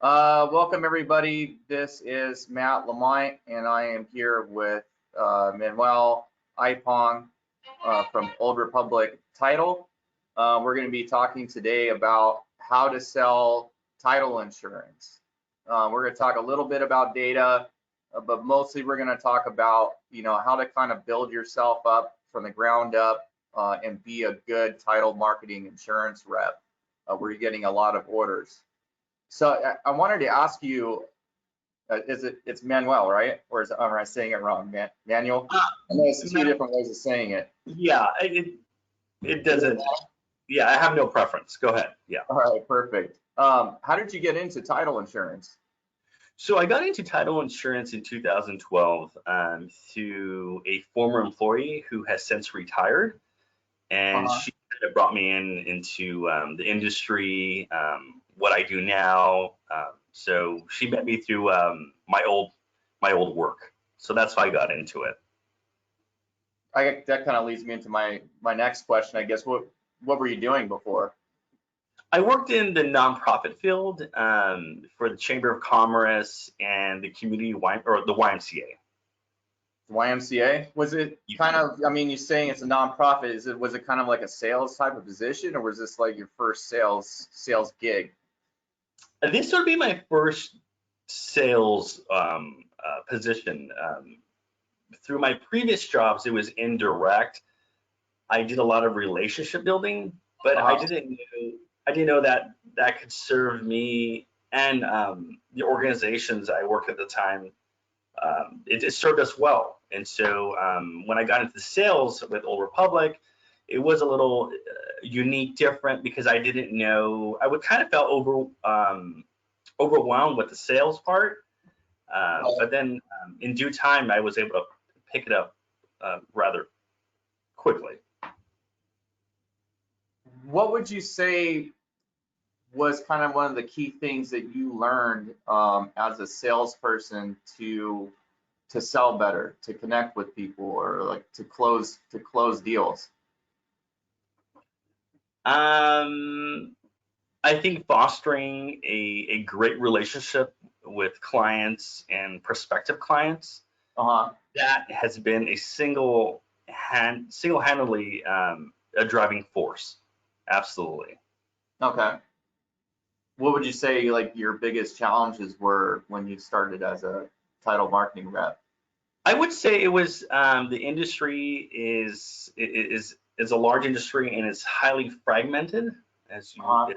Welcome everybody. This is Matt Lamont, and I am here with Manuel Ipong from Old Republic Title. We're going to be talking today about how to sell title insurance. We're going to talk a little bit about data, but mostly we're going to talk about how to kind of build yourself up from the ground up and be a good title marketing insurance rep where you're getting a lot of orders. So I wanted to ask you, it's Manuel, right? Or am I saying it wrong? Manuel? I know it's two different ways of saying it. Yeah, it doesn't. Yeah, I have no preference. Go ahead. Yeah. All right, perfect. How did you get into title insurance? So I got into title insurance in 2012 through a former employee who has since retired, and she kind of brought me into the industry, what I do now. So she met me through my old work. So that's how I got into it. That kind of leads me into my next question, I guess. What were you doing before? I worked in the nonprofit field for the Chamber of Commerce and the community the YMCA. YMCA? Was it kind of, I mean, you're saying it's a nonprofit. Was it kind of like a sales type of position, or was this like your first sales gig? This would be my first sales position. Through my previous jobs, it was indirect. I did a lot of relationship building, but I didn't know that could serve me and the organizations I worked at the time. It served us well. And so when I got into the sales with Old Republic, it was a little unique, different, because I didn't know. I would kind of felt overwhelmed with the sales part, but then in due time, I was able to pick it up rather quickly. What would you say was kind of one of the key things that you learned as a salesperson to sell better, to connect with people, or like to close deals? I think fostering a great relationship with clients and prospective clients, that has been a single-handedly a driving force. Absolutely. Okay. What would you say like your biggest challenges were when you started as a title marketing rep? I would say it was the industry is a large industry and it's highly fragmented, as you know.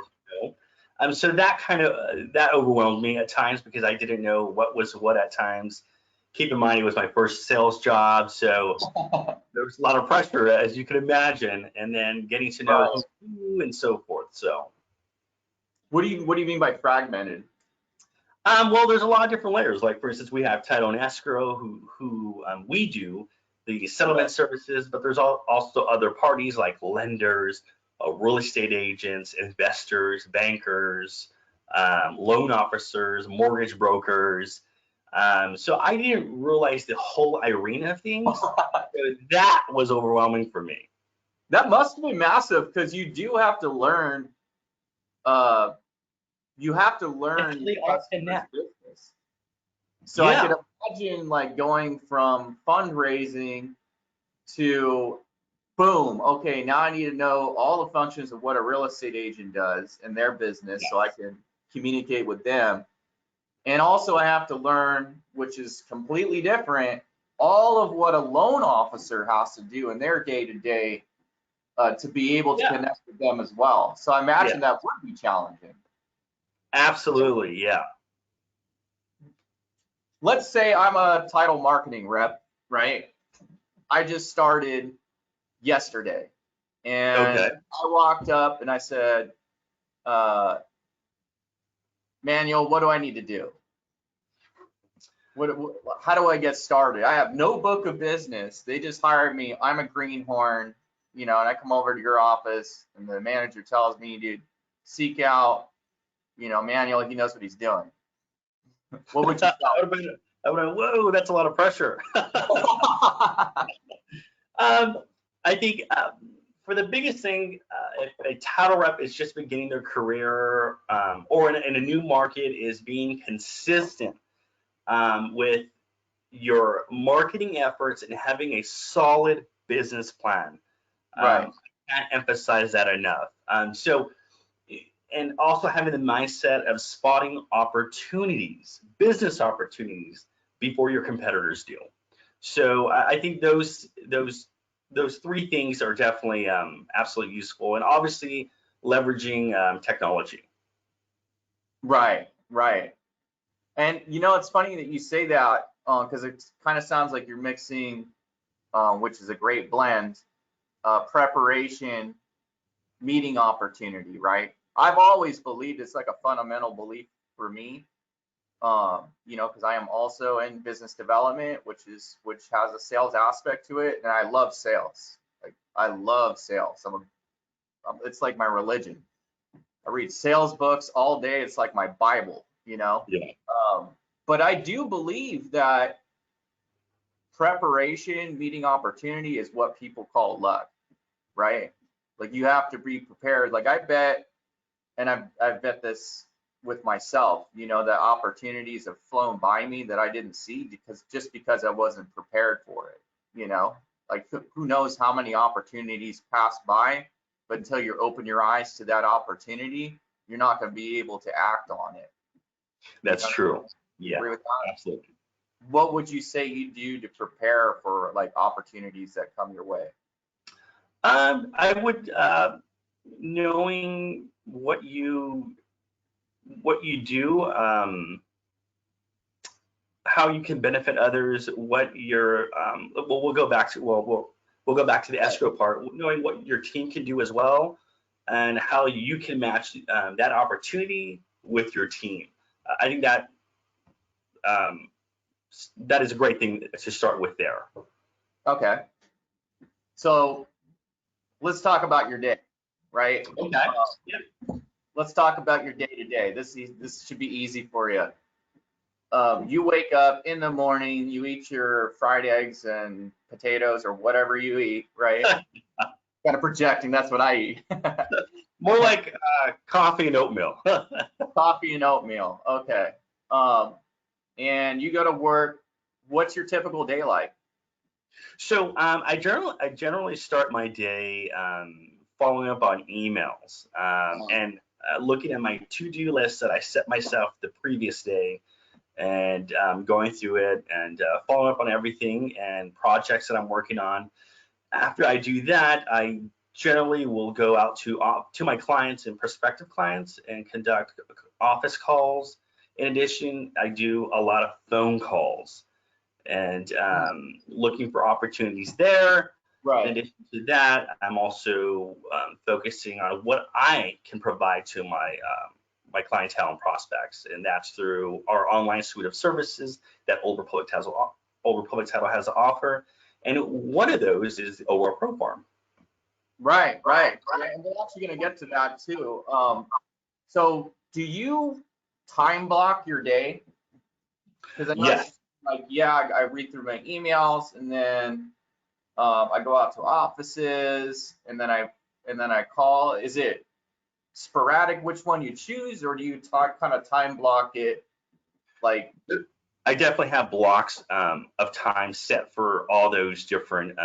So that kind of that overwhelmed me at times because I didn't know what was what at times. Keep in mind, it was my first sales job, so there was a lot of pressure, as you can imagine, and then getting to know who and so forth. So, what do you mean by fragmented? Well, there's a lot of different layers. Like, for instance, we have title and escrow, who we do the settlement services, but there's also other parties like lenders, real estate agents, investors, bankers, loan officers, mortgage brokers. So I didn't realize the whole arena of things. So that was overwhelming for me. That must be massive because you do have to learn. You have to learn business. So I can imagine like going from fundraising to boom. Okay, now I need to know all the functions of what a real estate agent does in their business, so I can communicate with them. And also I have to learn, which is completely different, all of what a loan officer has to do in their day-to-day to be able to connect with them as well. So I imagine that would be challenging. Absolutely, yeah. Let's say I'm a title marketing rep, right? I just started yesterday. And I walked up and I said, Manuel, what do I need to do? How do I get started? I have no book of business. They just hired me. I'm a greenhorn, and I come over to your office and the manager tells me to seek out, Manuel, he knows what he's doing. What would you tell? I would have been, whoa, that's a lot of pressure. I think for the biggest thing, if a title rep is just beginning their career or in a new market, is being consistent with your marketing efforts and having a solid business plan. Right. I can't emphasize that enough. And also having the mindset of spotting opportunities, business opportunities, before your competitors do. So I think those three things are definitely absolutely useful, and obviously leveraging technology. Right. Right. And it's funny that you say that because it kind of sounds like you're mixing, which is a great blend, preparation, meeting opportunity, right? I've always believed it's like a fundamental belief for me, because I am also in business development, which has a sales aspect to it, and I love sales. Like I love sales. It's like my religion. I read sales books all day. It's like my Bible, Yeah. But I do believe that preparation, meeting opportunity is what people call luck, right? Like you have to be prepared. Like I bet, and I've bet this with myself, that opportunities have flown by me that I didn't see because I wasn't prepared for it, like who knows how many opportunities pass by, but until you open your eyes to that opportunity, you're not going to be able to act on it. That's true. Yeah, agree with that? absolutely. What would you say you do to prepare for like opportunities that come your way? I would knowing what you do, how you can benefit others, what your we'll go back to we'll go back to the escrow part, knowing what your team can do as well, and how you can match that opportunity with your team. I think that that is a great thing to start with there. Okay. So let's talk about your day, right? Okay. Yeah. Let's talk about your day to day. This should be easy for you. You wake up in the morning, you eat your fried eggs and potatoes or whatever you eat, right? Kind of projecting, that's what I eat. More like coffee and oatmeal. Coffee and oatmeal, okay. And you go to work. What's your typical day like? So I generally start my day following up on emails and looking at my to-do list that I set myself the previous day, and going through it and following up on everything and projects that I'm working on. After I do that, I generally will go out to my clients and prospective clients and conduct office calls. In addition, I do a lot of phone calls and looking for opportunities there. Right. In addition to that, I'm also focusing on what I can provide to my clientele and prospects, and that's through our online suite of services that Old Republic Title has to offer. And one of those is the OR Pro Farm. Right. And we're actually going to get to that too. So do you time block your day? Because I know, Yes. I read through my emails, and then I go out to offices, and then I call. Is it sporadic which one you choose, or do you kind of time block it? Like, I definitely have blocks of time set for all those different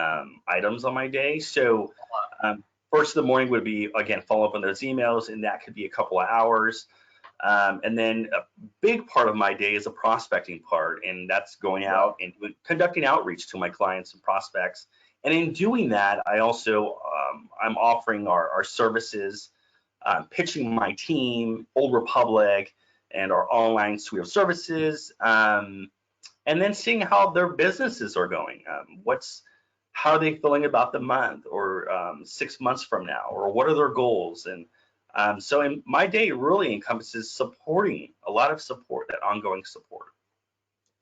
items on my day. So first of the morning would be, again, follow up on those emails, and that could be a couple of hours. And then a big part of my day is a prospecting part, and that's going out and conducting outreach to my clients and prospects. And in doing that, I also I'm offering our services, pitching my team, Old Republic, and our online suite of services, and then seeing how their businesses are going. How are they feeling about the month or 6 months from now, or what are their goals? And so in my day really encompasses supporting, a lot of support, that ongoing support.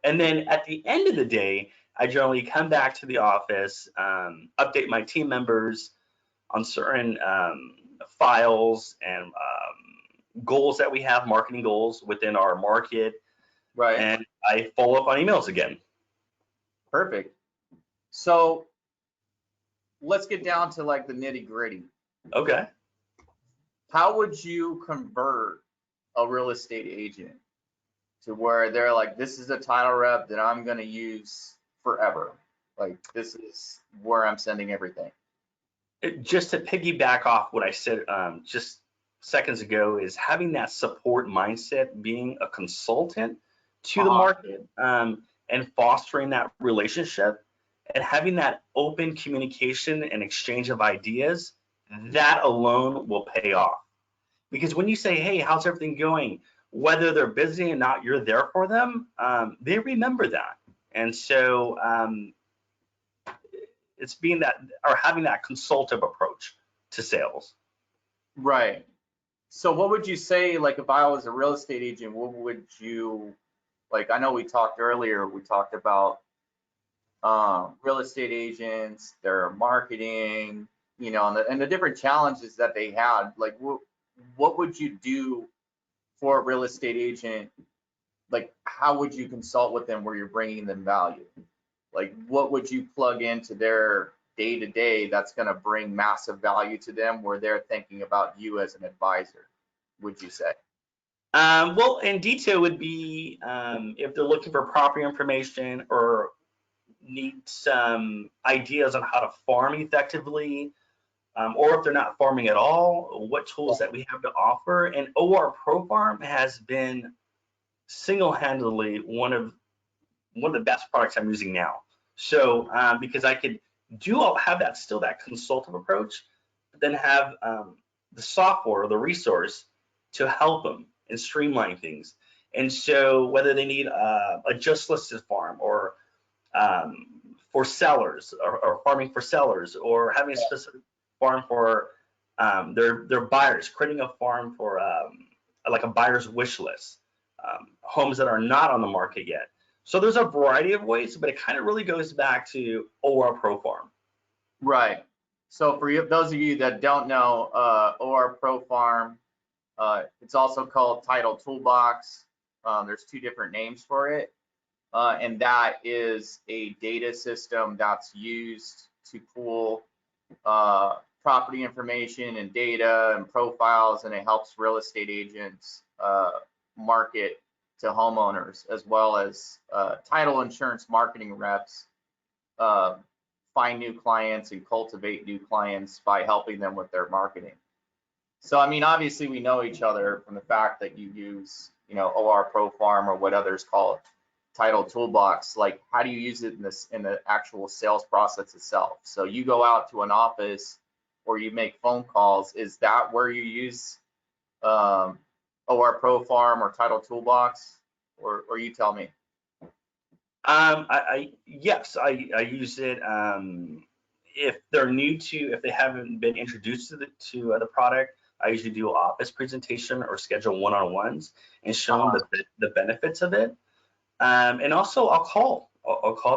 And then at the end of the day, I generally come back to the office, update my team members on certain files and goals that we have, marketing goals within our market. right. And I follow up on emails again. Perfect. So let's get down to like the nitty gritty. Okay. How would you convert a real estate agent to where they're like, this is a title rep that I'm going to use forever? Like, this is where I'm sending everything. Just to piggyback off what I said just seconds ago, is having that support mindset, being a consultant to the market, and fostering that relationship, and having that open communication and exchange of ideas, that alone will pay off. Because when you say, hey, how's everything going? Whether they're busy or not, you're there for them. They remember that. And so it's being that, or having that consultative approach to sales. Right. So what would you say, like if I was a real estate agent, what would you, like, I know we talked earlier, we talked about real estate agents, their marketing, you know, and the different challenges that they had. Like, what would you do for a real estate agent? Like, how would you consult with them where you're bringing them value? Like, what would you plug into their day to day that's going to bring massive value to them where they're thinking about you as an advisor, would you say? Well, in detail would be if they're looking for property information or need some ideas on how to farm effectively, or if they're not farming at all, what tools that we have to offer. And OR Pro Farm has been single-handedly one of the best products I'm using now. So because I could have that still that consultative approach, but then have the software or the resource to help them and streamline things. And so whether they need a just listed farm, or for sellers, or farming for sellers, or having a specific farm for their buyers, creating a farm for like a buyer's wish list, homes that are not on the market yet. So there's a variety of ways, but it kind of really goes back to OR Pro Farm. Right. So for you, those of you that don't know, OR Pro Farm, it's also called Title Toolbox. There's two different names for it. And that is a data system that's used to pull property information and data and profiles, and it helps real estate agents market to homeowners, as well as title insurance marketing reps find new clients and cultivate new clients by helping them with their marketing. So, I mean, obviously we know each other from the fact that you use, you know, OR Pro Farm, or what others call it, Title Toolbox. Like, how do you use it in the actual sales process itself? So you go out to an office or you make phone calls. Is that where you use OR Pro Farm or Title Toolbox, or you tell me? Yes, I use it. If they're new to, if they haven't been introduced to the product, I usually do an office presentation or schedule one-on-ones and show them the benefits of it. And also I'll call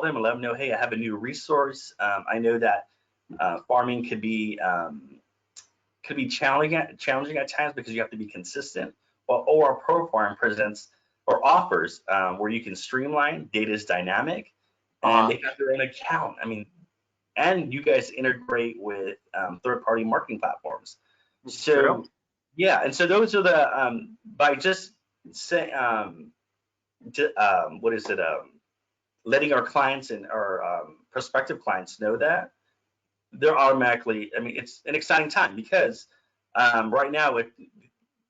them and let them know, hey, I have a new resource. I know that farming could be challenging at times because you have to be consistent. Well, OR Pro Farm presents or offers where you can streamline, data is dynamic, and they have their own account. I mean, and you guys integrate with third-party marketing platforms. So True. yeah, and so those are the by just say what is it? Letting our clients and our prospective clients know that they're automatically. I mean, it's an exciting time because right now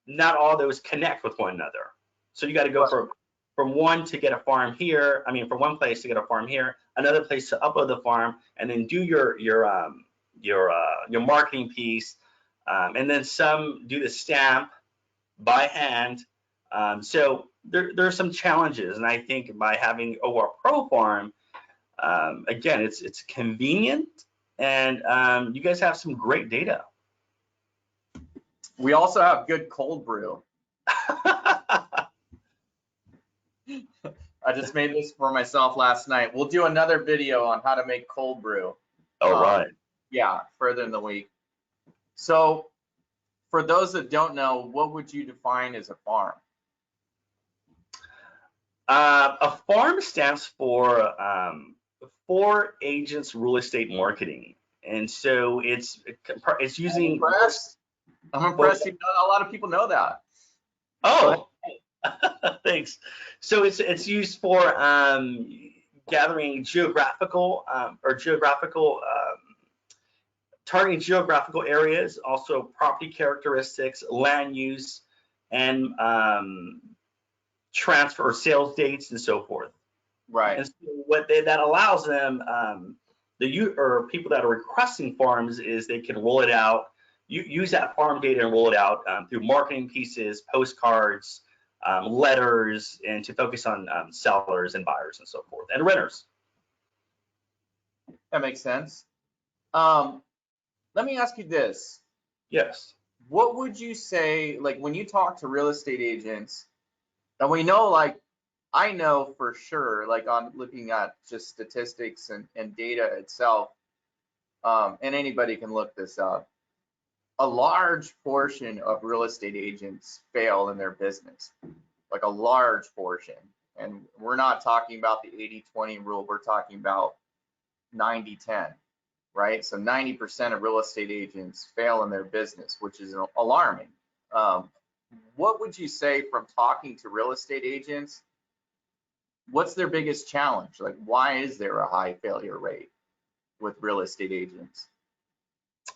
not all those connect with one another. So you got to go from one to get a farm here. I mean, from one place to get a farm here, another place to upload the farm, and then do your marketing piece, and then some do the stamp by hand. So there are some challenges, and I think by having OR Pro Farm, again, it's convenient, and you guys have some great data. We also have good cold brew. I just made this for myself last night. We'll do another video on how to make cold brew. All right. Yeah, further in the week. So for those that don't know, what would you define as a farm? A farm stands for agents real estate marketing. And so it's using. I'm impressed. A lot of people know that. Oh, thanks. So it's used for gathering geographical targeting geographical areas, also property characteristics, land use, and transfer or sales dates and so forth. Right. And so that allows them, or people that are requesting farms, is they can roll it out, use that farm data and roll it out through marketing pieces, postcards, letters, and to focus on sellers and buyers and so forth, and renters. That makes sense. Let me ask you this. Yes. What would you say, like when you talk to real estate agents, and we know, like, I know for sure, like on looking at just statistics and data itself, and anybody can look this up, a large portion of real estate agents fail in their business, like a large portion. And we're not talking about the 80-20 rule, we're talking about 90-10, right? So 90% of real estate agents fail in their business, which is alarming. What would you say from talking to real estate agents? What's their biggest challenge? Like, why is there a high failure rate with real estate agents?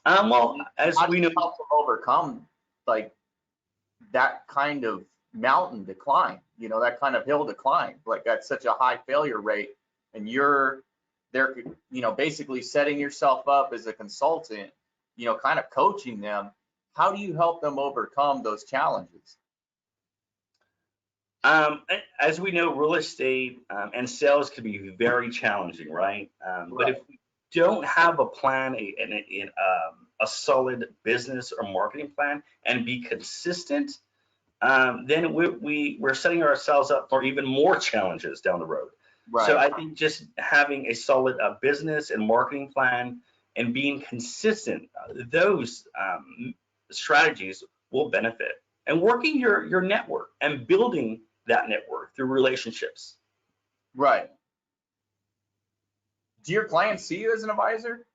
Well, as we know, help them overcome like that kind of mountain decline, that kind of hill decline, like that's such a high failure rate, and you're there, basically setting yourself up as a consultant, kind of coaching them. How do you help them overcome those challenges? As we know, real estate and sales can be very challenging, right? But if we don't have a plan, a solid business or marketing plan, and be consistent, then we're setting ourselves up for even more challenges down the road. Right. So I think just having a solid business and marketing plan and being consistent, those strategies will benefit. And working your network and building that network through relationships. Right. Do your clients see you as an advisor?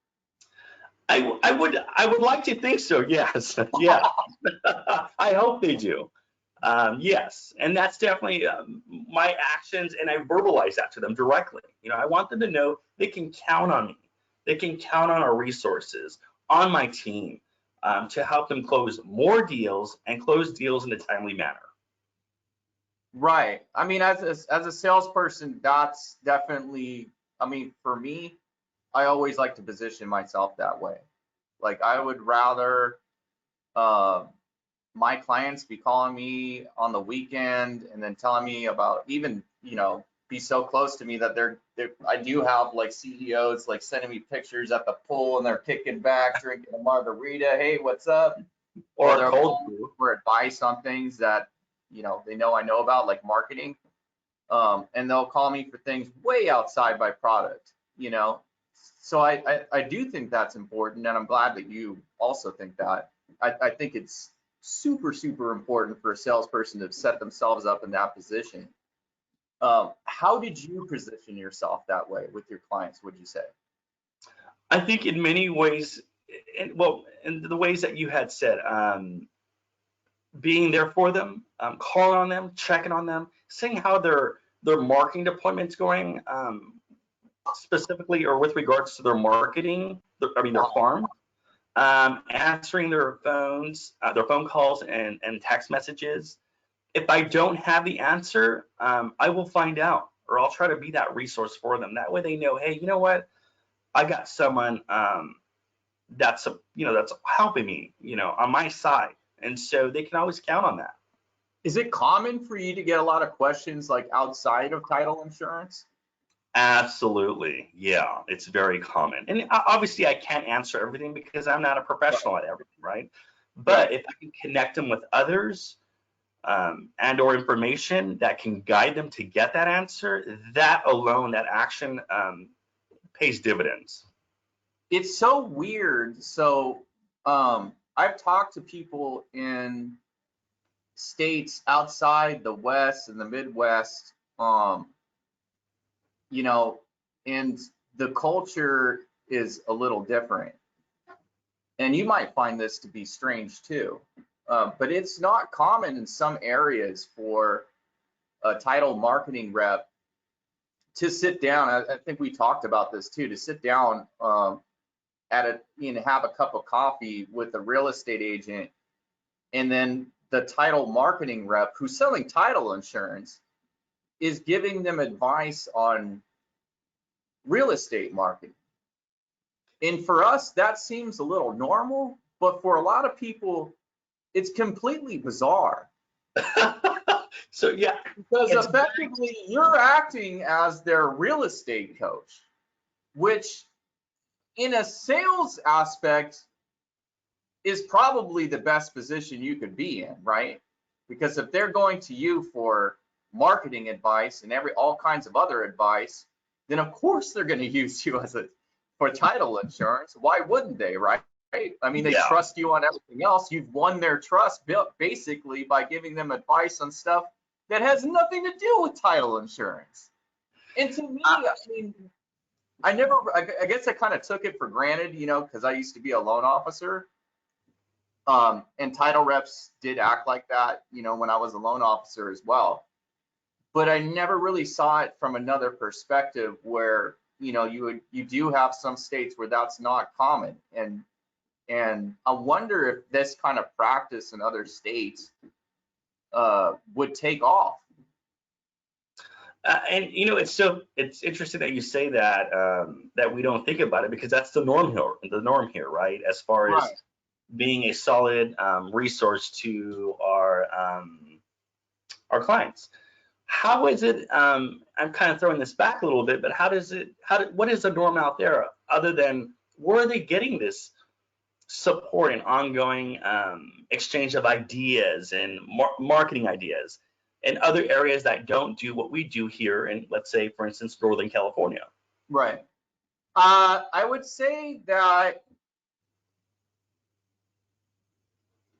I would like to think so. Yes. Yeah. I hope they do. Yes, and that's definitely my actions, and I verbalize that to them directly. I want them to know they can count on me. They can count on our resources, on my team, to help them close more deals and close deals in a timely manner. Right. I mean, as a salesperson, that's definitely, for me, I always like to position myself that way. Like, I would rather my clients be calling me on the weekend and then telling me about, even, be so close to me that I do have like CEOs like sending me pictures at the pool and they're kicking back, drinking a margarita. Hey, what's up? Or they're calling for advice on things that, they know I know about, like marketing. And they'll call me for things way outside my product, So I do think that's important, and I'm glad that you also think that. I think it's super, super important for a salesperson to set themselves up in that position. How did you position yourself that way with your clients, would you say? I think in many ways, in the ways that you had said, being there for them, calling on them, checking on them, seeing how their marketing deployment's going, specifically or with regards to their marketing, their farm, answering their phone calls and text messages. If I don't have the answer, I will find out, or I'll try to be that resource for them. That way they know, hey, you know what? I got someone that's helping me, on my side. And so they can always count on that. Is it common for you to get a lot of questions like outside of title insurance? Absolutely. Yeah, it's very common. And obviously I can't answer everything because I'm not a professional at everything, right? But if I can connect them with others and or information that can guide them to get that answer, that alone, that action pays dividends. It's so weird. So I've talked to people in states outside the West and the Midwest, and the culture is a little different. and you might find this to be strange too, but it's not common in some areas for a title marketing rep to sit down. I think we talked about this too, to sit down at a, have a cup of coffee with a real estate agent, and then the title marketing rep who's selling title insurance is giving them advice on real estate marketing. And for us, that seems a little normal, but for a lot of people, it's completely bizarre. So yeah, Because effectively you're acting as their real estate coach, which in a sales aspect is probably the best position you could be in, right? Because if they're going to you for marketing advice and all kinds of other advice, then of course they're going to use you for title insurance. Why wouldn't they, right? I mean, they trust you on everything else. You've won their trust basically by giving them advice on stuff that has nothing to do with title insurance. And to me, I mean, I guess I kind of took it for granted, because I used to be a loan officer. And title reps did act like that, when I was a loan officer as well. But I never really saw it from another perspective where, you do have some states where that's not common. And I wonder if this kind of practice in other states would take off. And it's interesting that you say that that we don't think about it, because that's the norm here, right? As far as being a solid resource to our clients. How is it? I'm kind of throwing this back a little bit, but what is the norm out there, other than where are they getting this support and ongoing exchange of ideas and marketing ideas in other areas that don't do what we do here in, let's say, for instance, Northern California? Right. I would say that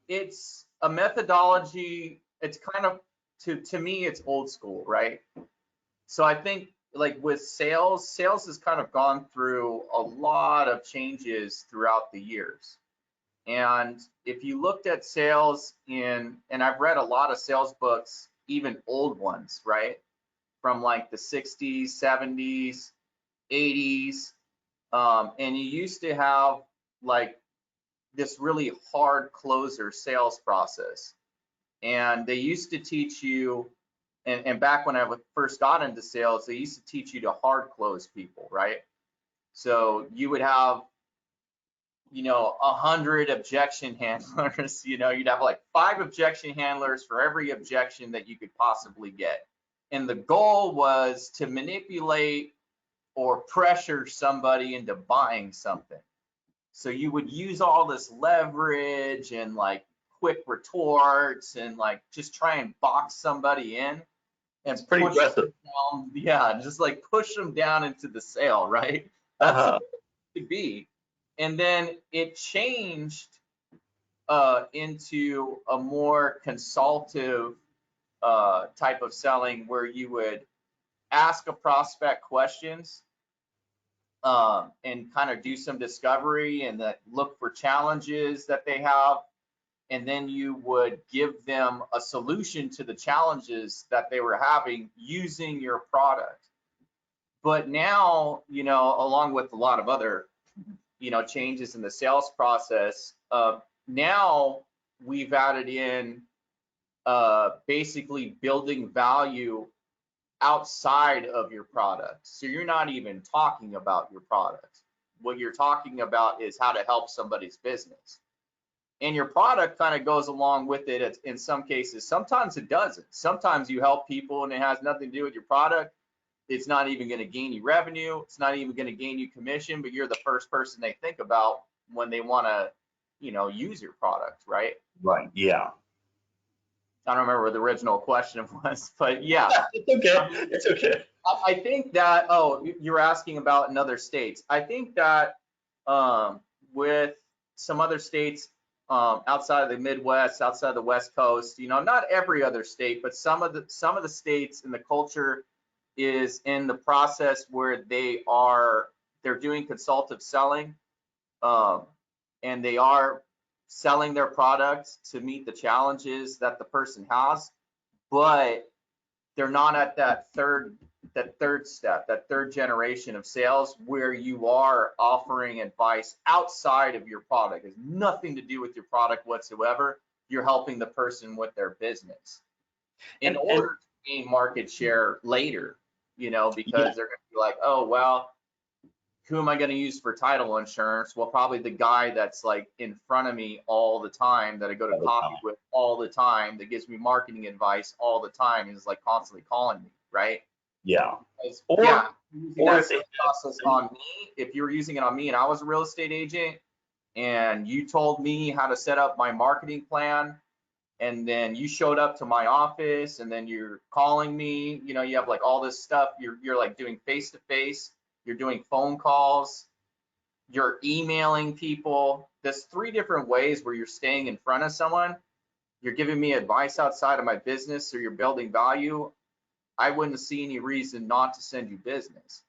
it's a methodology. It's kind of, to me, it's old school, right? So I think like with sales has kind of gone through a lot of changes throughout the years. And if you looked at sales and I've read a lot of sales books, even old ones, right? From like the 60s, 70s, 80s. And you used to have like this really hard closer sales process. And they used to teach you, and back when I first got into sales, they used to teach you to hard close people, right? So you would have, 100 objection handlers, you'd have like 5 objection handlers for every objection that you could possibly get. And the goal was to manipulate or pressure somebody into buying something. So you would use all this leverage and like quick retorts and like just try and box somebody in. And it's pretty aggressive. Yeah, just like push them down into the sale, right? That's what it could be. And then it changed into a more consultative type of selling, where you would ask a prospect questions and kind of do some discovery and look for challenges that they have. And then you would give them a solution to the challenges that they were having using your product. But now, along with a lot of other, changes in the sales process, now we've added in basically building value outside of your product. So you're not even talking about your product. What you're talking about is how to help somebody's business. And your product kind of goes along with it in some cases. Sometimes it doesn't. Sometimes you help people and it has nothing to do with your product. It's not even going to gain you revenue. It's not even going to gain you commission, but you're the first person they think about when they want to, use your product, right? Right. Yeah. I don't remember what the original question was, but yeah. It's okay. It's okay. I think that, you're asking about in other states. I think that with some other states outside of the Midwest, outside of the West Coast, not every other state, but some of the states in the culture is in the process where they're doing consultative selling. and they are selling their products to meet the challenges that the person has, but they're not at that third step, that third generation of sales where you are offering advice outside of your product. It has nothing to do with your product whatsoever. You're helping the person with their business in order to gain market share later, because they're going to be like, oh, well, who am I going to use for title insurance? Well, probably the guy that's like in front of me all the time, that I go to coffee with all the time, that gives me marketing advice all the time, is like constantly calling me, right? Yeah. Or if they process on me, if you were using it on me and I was a real estate agent and you told me how to set up my marketing plan, and then you showed up to my office and then you're calling me, you have like all this stuff, you're like doing face to face, you're doing phone calls, you're emailing people. There's 3 different ways where you're staying in front of someone. You're giving me advice outside of my business, or you're building value. I wouldn't see any reason not to send you business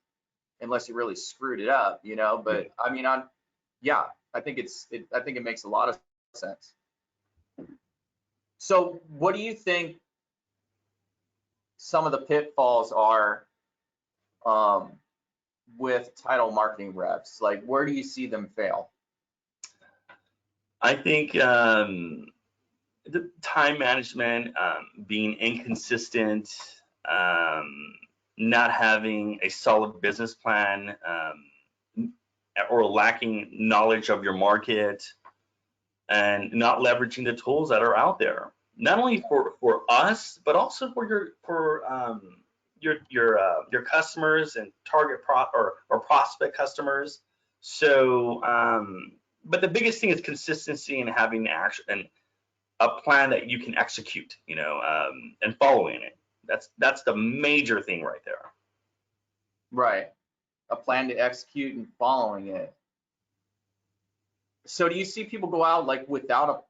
unless you really screwed it up, but I mean, I think it makes a lot of sense. So what do you think some of the pitfalls are with title marketing reps? Like, where do you see them fail? I think the time management, being inconsistent, not having a solid business plan, or lacking knowledge of your market, and not leveraging the tools that are out there, not only for us, but also for your customers and target or prospect customers. So, but the biggest thing is consistency and having action and a plan that you can execute, and following it. That's the major thing right there. Right. A plan to execute and following it. So do you see people go out like without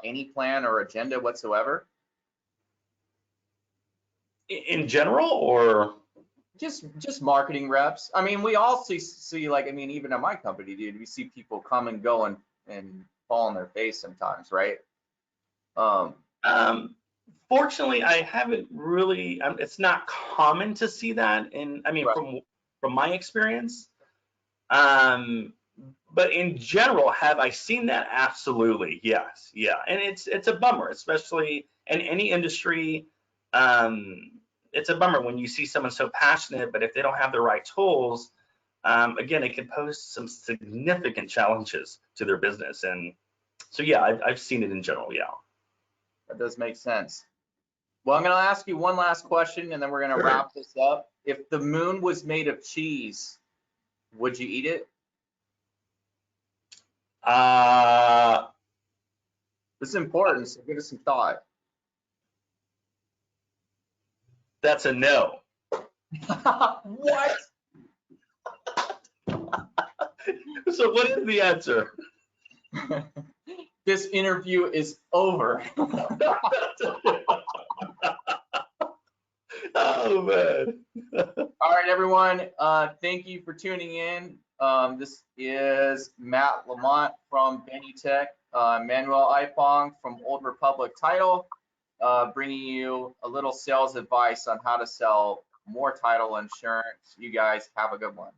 any plan or agenda whatsoever? In general, or just marketing reps? I mean, we all see like, I mean, even at my company, dude, we see people come and go and fall on their face sometimes, right? Fortunately, I haven't really. It's not common to see that, Right. from my experience. But in general, have I seen that? Absolutely, yes, yeah. And it's a bummer, especially in any industry. It's a bummer when you see someone so passionate, but if they don't have the right tools, again, it can pose some significant challenges to their business. And so, yeah, I've seen it in general, yeah. That does make sense. Well, I'm going to ask you one last question, and then we're going to Sure. wrap this up. If the moon was made of cheese, would you eat it? This is important, so give us some thought. That's a no. What? So what is the answer? This interview is over. Oh man. All right, everyone. Thank you for tuning in. This is Matt Lamont from Benutech, Manuel Ipong from Old Republic Title, bringing you a little sales advice on how to sell more title insurance. You guys have a good one.